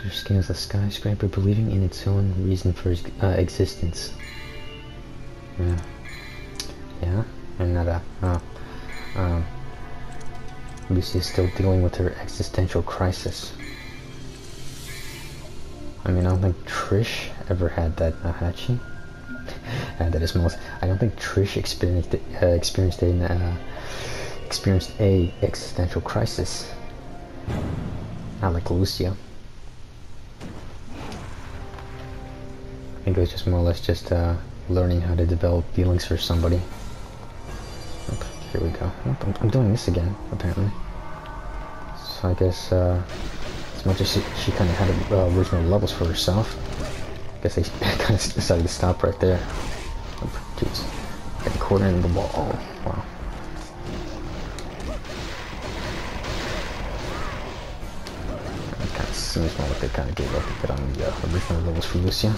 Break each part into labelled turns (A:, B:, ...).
A: Your skin is a skyscraper believing in its own reason for existence. Yeah. Yeah? And not Lucia is still dealing with her existential crisis. I mean, I don't think Trish ever had that, had she? Had that as most. I don't think Trish experienced a existential crisis. Not like Lucia. I think it was just more or less just learning how to develop feelings for somebody. Okay, here we go. I'm doing this again, apparently. So I guess as much as she kind of had original levels for herself, I guess they kind of decided to stop right there. Oh, jeez. Get a quarter in the wall. Oh, wow. It kind of seems more like they kind of gave up a bit on the original levels for Lucia.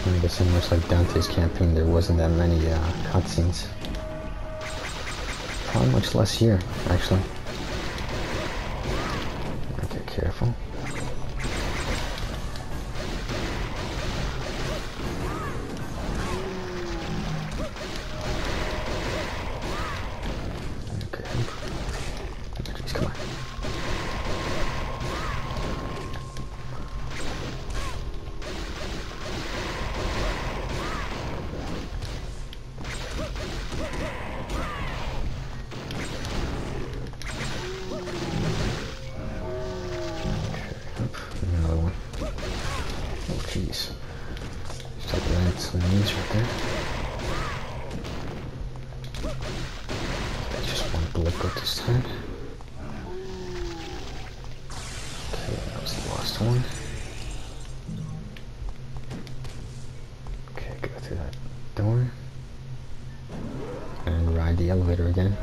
A: I guess in much like Dante's campaign, there wasn't that many cutscenes. Probably much less here, actually. Okay, careful. Okay. Jeez, come on. Another one. Oh jeez. Just like landed some knees right there. That's just one bullet go this time. Okay, that was the last one. Okay, go through that door. And ride the elevator again.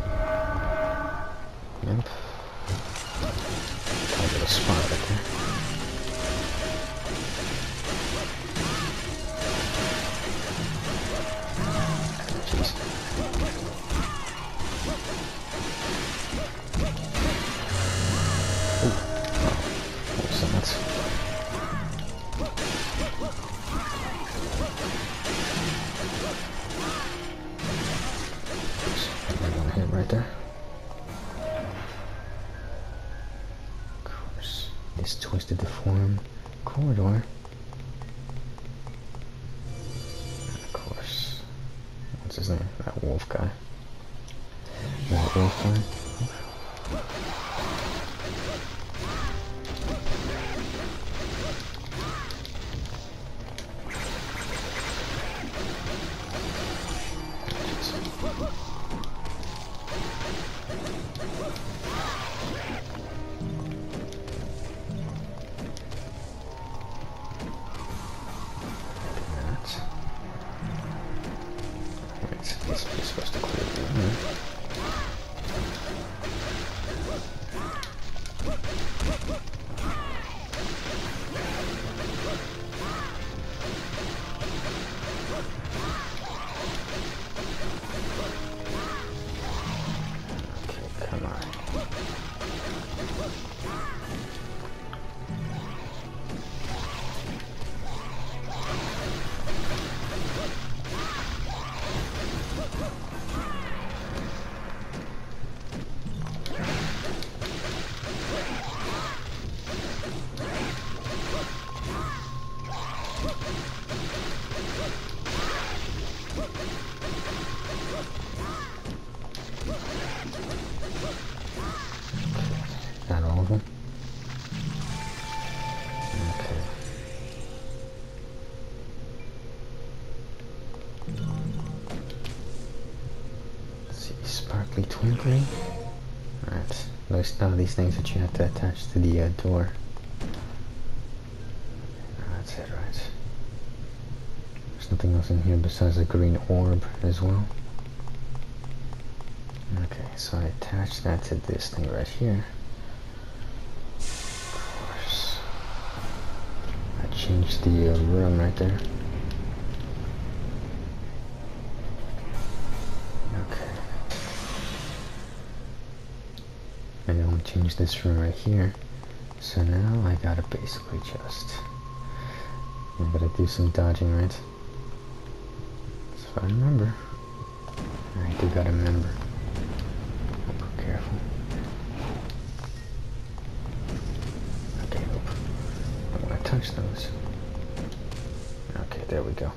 A: Yep. Kind of a spot right there. Jeez. Ooh. Oh, what's that? One hit right there. Of course, this twisted deformed corridor. And of course, what's his name? That wolf guy. That wolf guy. This is supposed to clear the room. Okay, come on. Not all of them. Okay. Let's see, sparkly twinkly. Alright, these things that you have to attach to the door. That's it, right. There's nothing else in here besides a green orb as well. Okay, so I attach that to this thing right here. Of course. I changed the room right there. Okay. change this room right here. So now I gotta basically just... I gotta do some dodging, right? So I remember. I do gotta remember. Oh, careful. Okay, nope. I don't wanna touch those. Okay, there we go.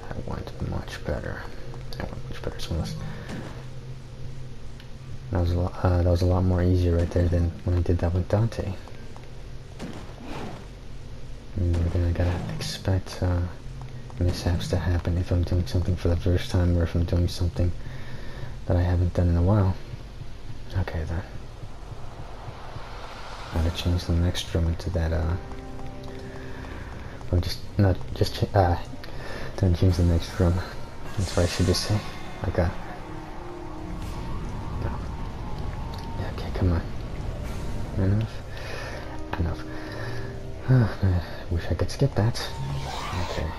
A: That went much better. That went much better. Smooth. That was a lot more easier right there than when I did that with Dante. And I gotta expect mishaps to happen if I'm doing something for the first time, or if I'm doing something that I haven't done in a while. Okay then. Gotta change the next room into that or just not just don't change the next room. That's what I should just say. Like yeah, okay, come on. Enough. Enough. Oh, man. I wish I could skip that. Okay.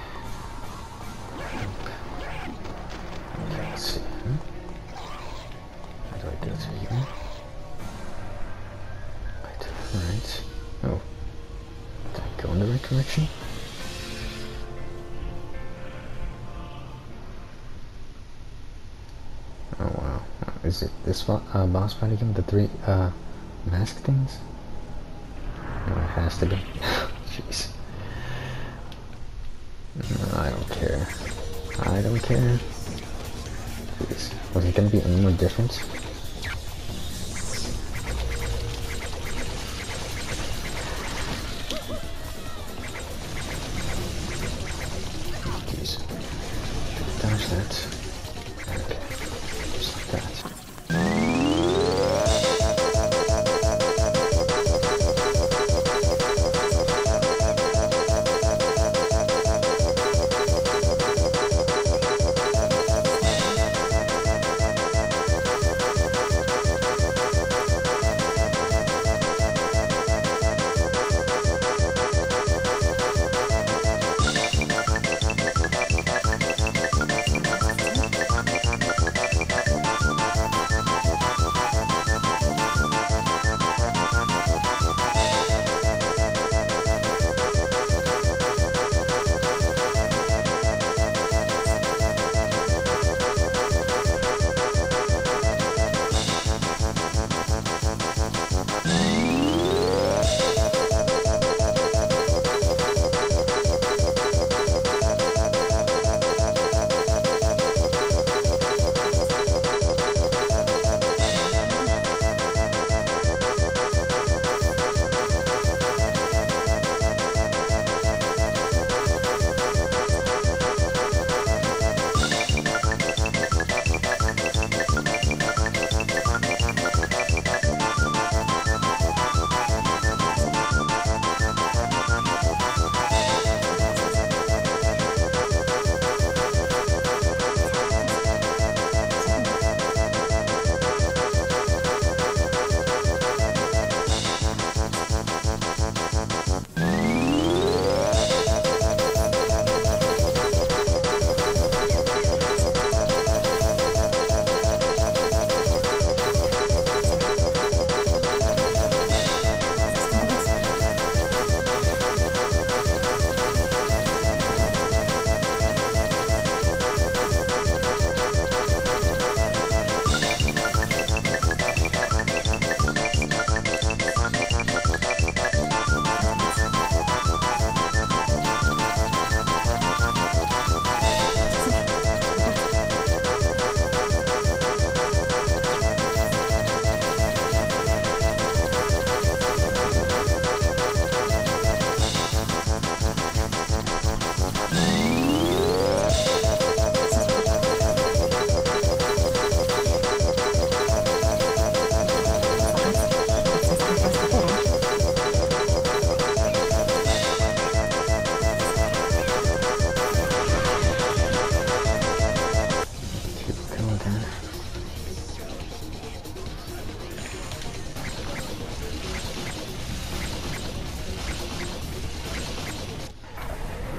A: Okay, let's see. How do I go through here? Right. Oh. Did I go in the right direction? Oh wow. Is it this boss fight again with the three mask things? No, it has to be. Jeez. No, I don't care. I don't care. Jeez. Was it gonna be any more difference? Jeez. Dodge that. Okay. Just like that.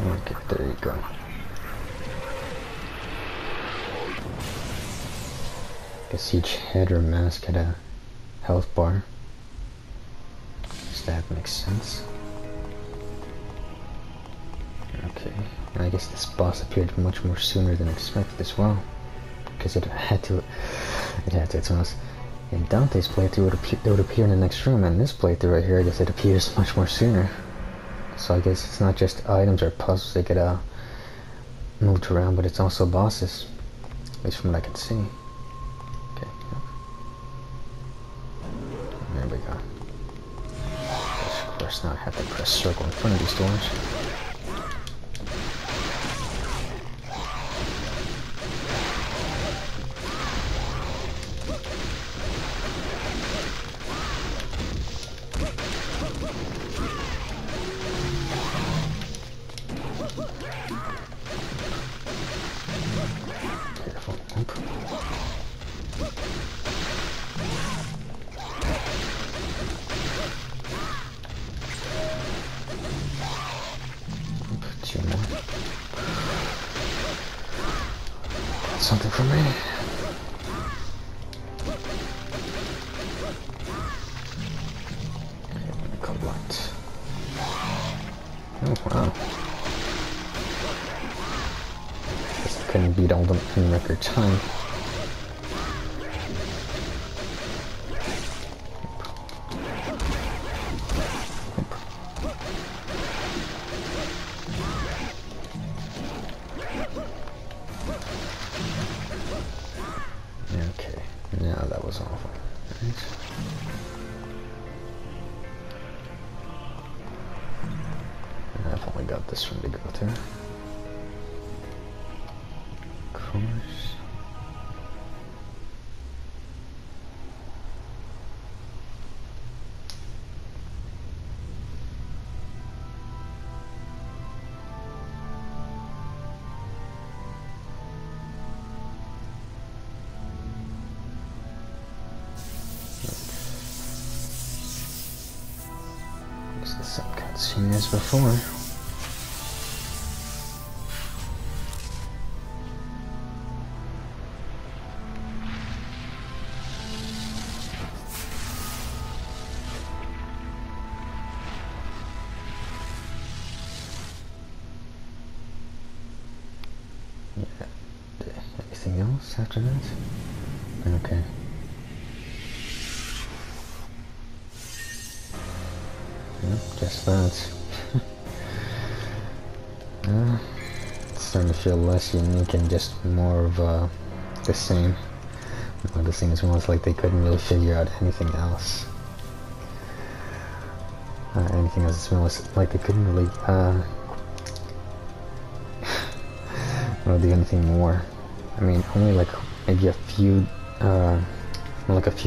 A: Okay, there you go. Guess each head or mask had a health bar. Does that make sense? Okay, I guess this boss appeared much more sooner than expected as well. Because it had to, it's almost, in Dante's playthrough it would appear in the next room, and this playthrough right here, I guess it appears much more sooner. So I guess it's not just items or puzzles that get moved around, but it's also bosses. At least from what I can see. Okay, yep. There we go. Of course, now I have to press circle in front of these doors. Something for me. Collect. Oh wow. Guess I couldn't beat all of them in record time. Okay, now that was awful. Right. I've only got this one to go through. Of course. It's the same cutscene as before. Anything else after that? Okay. Yep, just that. It's starting to feel less unique and just more of the same. Well, the thing is almost like they couldn't really figure out anything else. It's almost like they couldn't really do anything more. I mean, only like maybe a few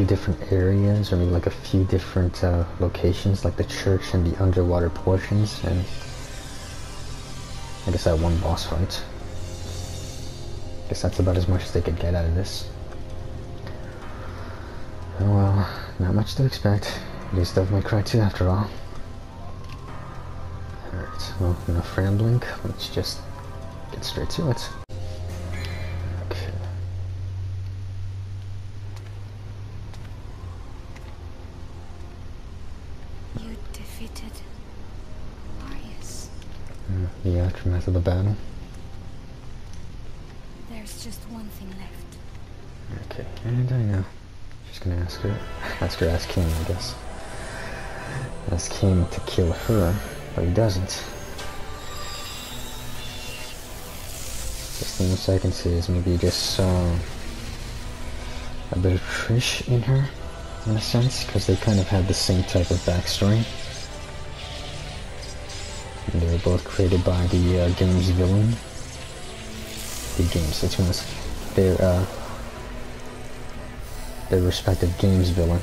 A: different areas, or maybe like a few different locations, like the church and the underwater portions, and I guess that one boss fight. I guess that's about as much as they could get out of this. Oh well, not much to expect. It is Devil May Cry 2 after all. Alright, well, enough rambling. Let's just get straight to it. Okay.
B: You defeated Marius.
A: The aftermath of the battle.
B: There's just one thing left.
A: Okay, and I know. Just gonna ask King, I guess. Ask him to kill her, but he doesn't. Just the most I can say is maybe he just saw a bit of Trish in her, in a sense, because they kind of had the same type of backstory. And they were both created by the game's villain. The games, which was their respective game's villain.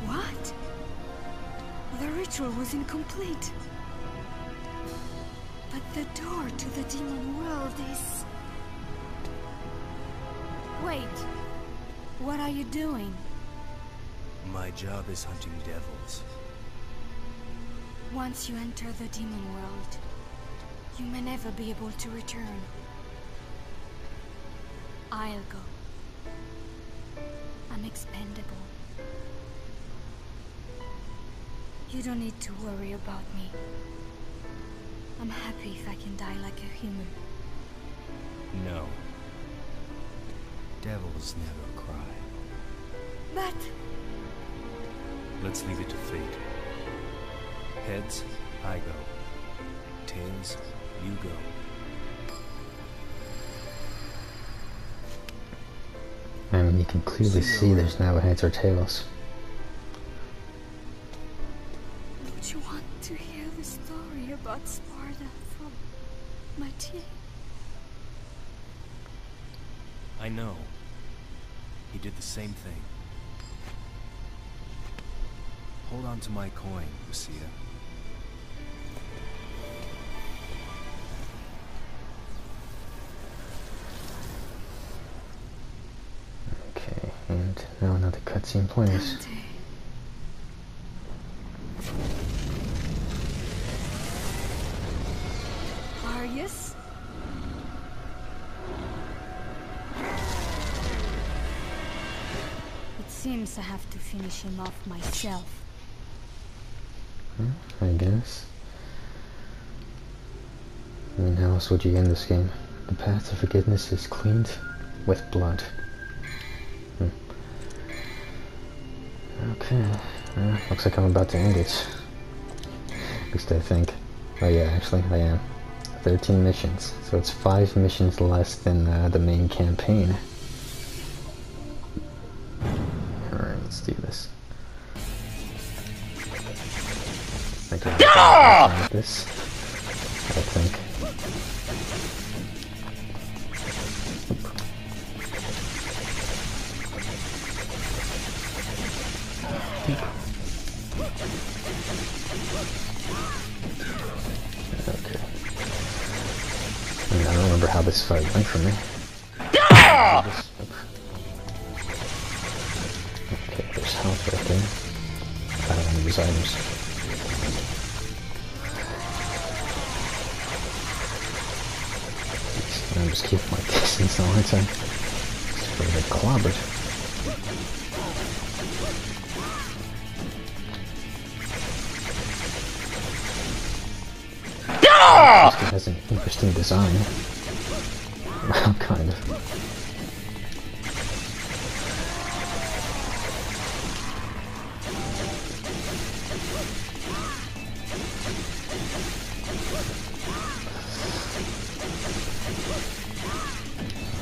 B: What? The ritual was incomplete. But the door to the demon world is... Wait. What are you doing?
C: My job is hunting devils.
B: Once you enter the demon world, you may never be able to return. I'll go. I'm expendable. You don't need to worry about me. I'm happy if I can die like a human.
C: No. Devils never cry.
B: But...
C: Let's leave it to fate. Heads, I go. Tails, you go.
A: I mean, you can clearly see there's no heads or tails.
B: Don't you want to hear the story about Sparta from my TA?
C: I know. He did the same thing. Hold on to my coin, Lucia.
A: Okay, and now another cutscene plays.
B: Arius? It seems I have to finish him off myself.
A: I guess. I mean, how else would you end this game? The path to forgiveness is cleaned with blood. Okay, looks like I'm about to end it. At least I think. Oh yeah, actually, I am. 13 missions, so it's 5 missions less than the main campaign. Alright, let's do this. I can with this, I think. Okay. I don't remember how this fight went for me. Okay, there's health right there. I don't want to use items. I'm just keeping my distance the whole time. Just for the clobbered. It has an interesting design. Well, kind of.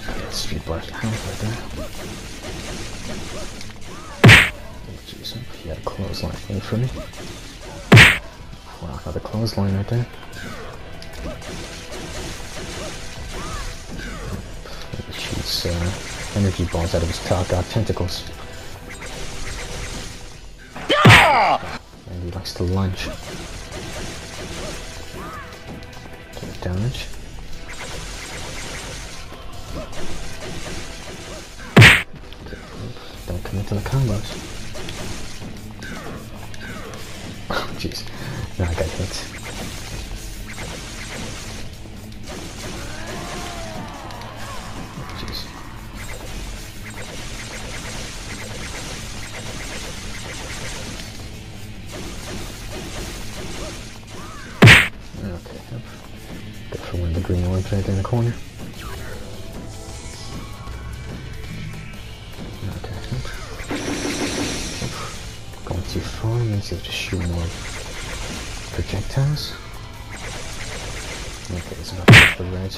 A: Okay, street blast health right there. Oh jeez, he had a clothesline thing for me. Wow, another clothesline right there. He shoots energy balls out of his tentacles. And he likes to lunge. Take damage. Don't commit to the combos. Oh jeez, now I got hit. Green orbs right there in the corner. Okay. Going too far means you have to shoot more projectiles. Okay, it's about to hit the red.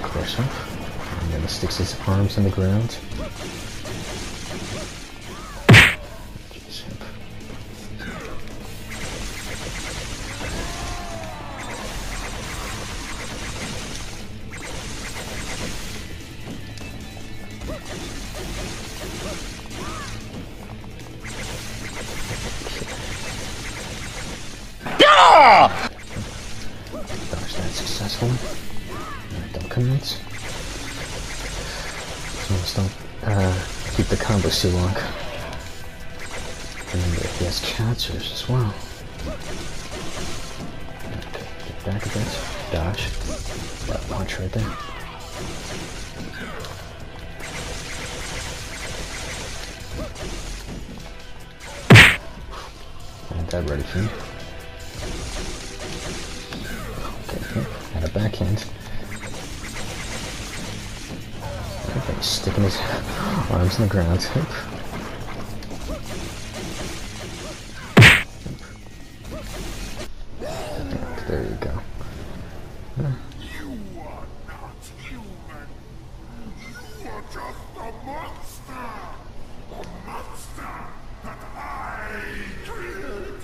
A: Crush up. And then he sticks his arms in the ground. Dodge that successfully. Alright, don't commit. So keep the combos too long. Remember, he has cancers as well. Okay, get back a bit. Dodge. That punch right there. And that ready for me. Okay, and a backhand. Okay, he's sticking his arms in the ground. Oop. There you go.
D: You are not human. You are just a monster. A monster that I created.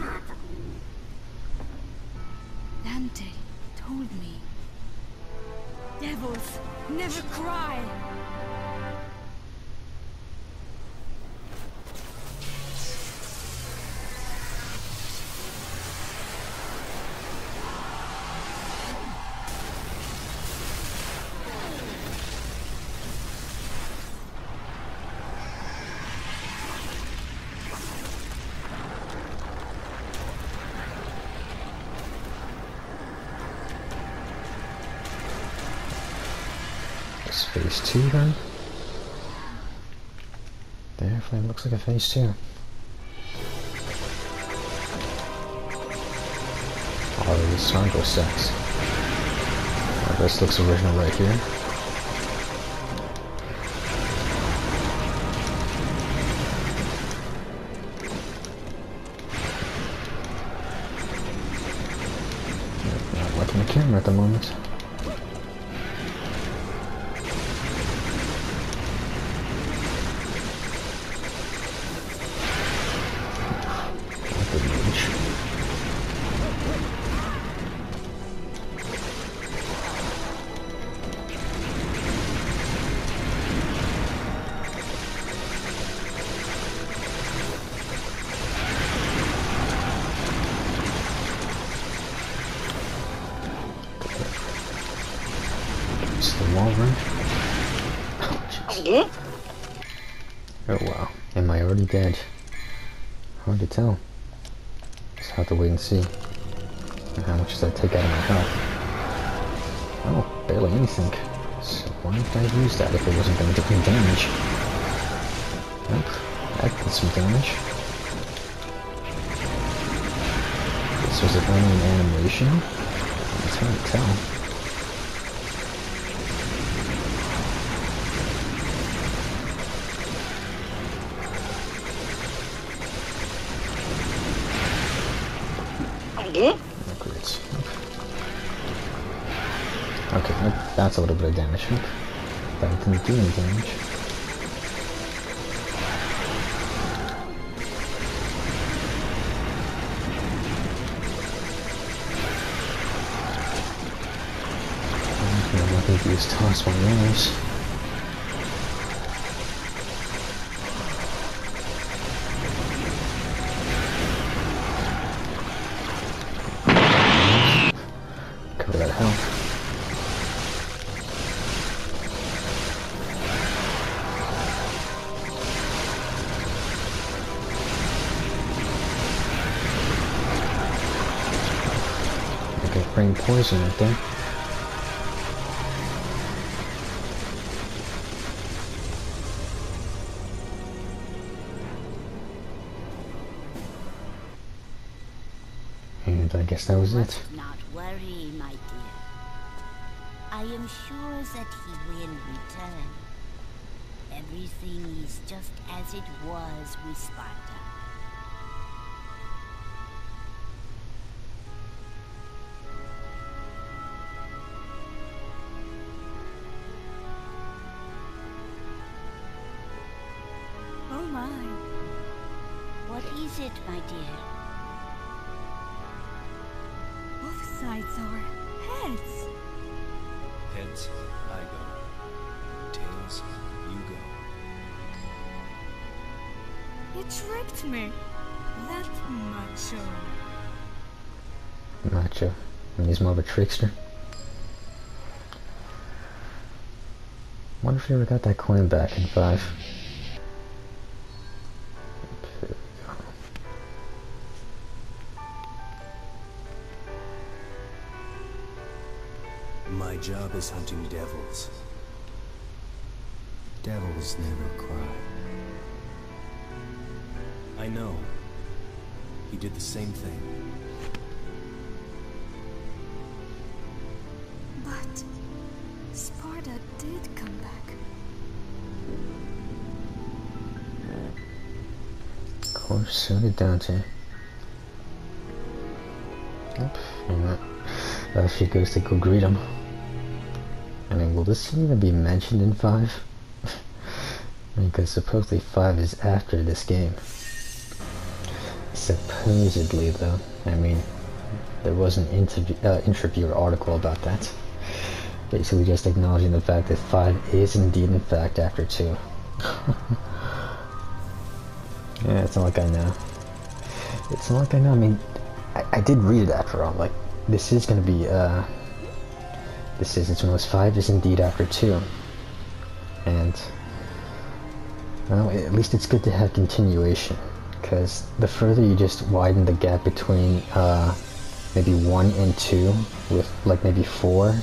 B: Dante told me. Devils never cry.
A: It's phase 2 then? Definitely looks like a phase 2. Oh, these Sango sets. Oh, this looks original right here. Not liking the camera at the moment. It's the wall run. Oh, jeez. Oh wow. Am I already dead? Hard to tell. Just have to wait and see. And how much does that take out of my health? Oh, barely anything. So why did I use that if it wasn't going to do any damage? Nope, that did some damage. This was it only an animation? It's hard to tell. Great. Okay, that's a little bit of damage. That didn't do any damage. I'm not going to use toss my nails. Cover that health. Okay, bring poison right there. And I guess that was it.
E: Must not worry, my dear. I am sure that he will return. Everything is just as it was with Sparta.
B: Oh my.
E: What is it, my dear?
B: Both sides are heads.
C: Heads, I go. Tails, you go.
B: You tricked me. That macho.
A: Macho. I mean, he's more of a trickster. Wonder if he ever got that coin back in 5.
C: My job is hunting devils. Devils never cry. I know. He did the same thing.
B: But Sparta did come back.
A: Of course, so did Dante. Yep, and she goes to go greet him. I mean, will this scene even be mentioned in 5? Because supposedly 5 is after this game. Supposedly, though. I mean, there was an interview or article about that. Basically just acknowledging the fact that 5 is indeed in fact after 2. Yeah, it's not like I know. It's not like I know. I mean, I did read it after all. Like, this is gonna be, this is, it's one of those 5 is indeed after 2. And, well, at least it's good to have continuation. Because the further you just widen the gap between, maybe 1 and 2, with, like, maybe 4,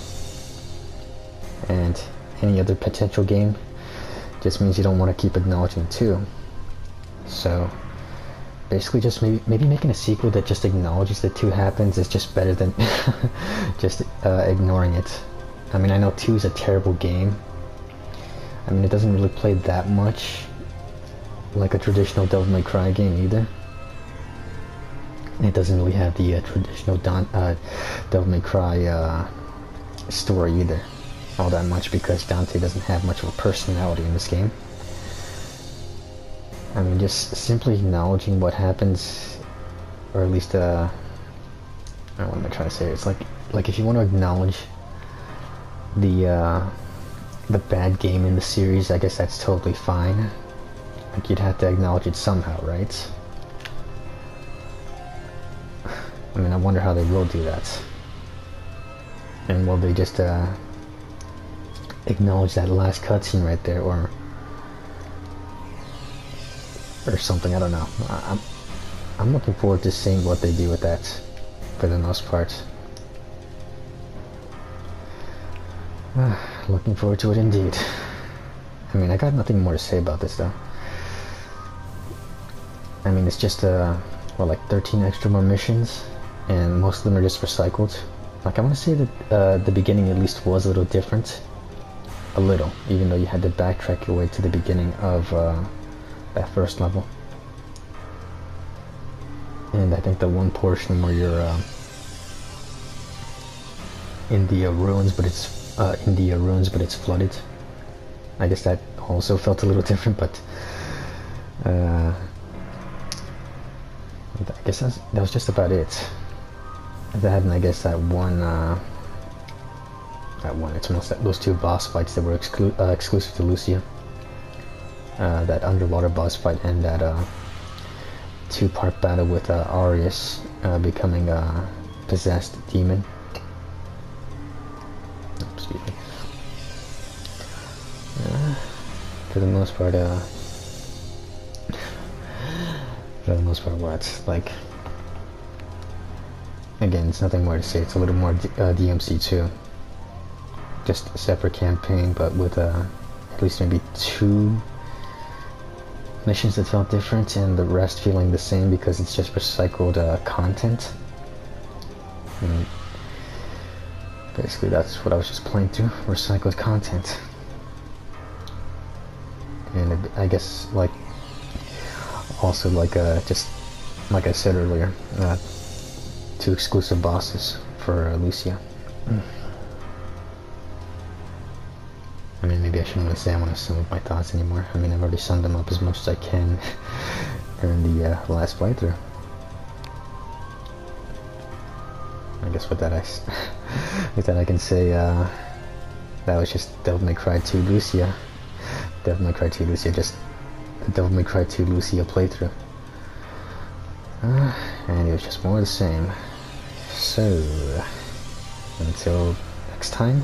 A: and any other potential game, just means you don't want to keep acknowledging 2. So, basically just maybe making a sequel that just acknowledges that 2 happens is just better than just ignoring it. I mean, I know 2 is a terrible game. I mean, it doesn't really play that much like a traditional Devil May Cry game either. It doesn't really have the traditional Devil May Cry story either, all that much, because Dante doesn't have much of a personality in this game. I mean, just simply acknowledging what happens, or at least, what am I trying to say? It's like if you want to acknowledge the bad game in the series, I guess that's totally fine. Like, you'd have to acknowledge it somehow, right? I mean, I wonder how they will do that. And will they just acknowledge that last cutscene right there, or something? I don't know. I'm looking forward to seeing what they do with that, for the most part. Looking forward to it indeed. I mean, I got nothing more to say about this though. I mean, it's just well, like 13 extra more missions, and most of them are just recycled. Like, I want to say that the beginning at least was a little different. A little, even though you had to backtrack your way to the beginning of that first level. And I think the one portion where you're in the ruins, but it's flooded. I guess that also felt a little different, but I guess that was just about it. That, and I guess that one, it's almost those 2 boss fights that were exclusive to Lucia. That underwater boss fight, and that 2-part battle with Arius becoming a possessed demon. Excuse me. For the most part, what? Like, again, it's nothing more to say. It's a little more DMC too. Just a separate campaign, but with at least maybe 2 missions that felt different, and the rest feeling the same because it's just recycled content. And basically, that's what I was just playing through: recycled content. And I guess, like, also, like, just like I said earlier, 2 exclusive bosses for Lucia. I mean, maybe I shouldn't really say I want to sum up my thoughts anymore. I mean, I've already summed them up as much as I can during the last playthrough. I guess with that I can say that was just Devil May Cry 2 Lucia. Devil May Cry 2 Lucia, just the Devil May Cry 2 Lucia playthrough. And it was just more of the same. So, until next time.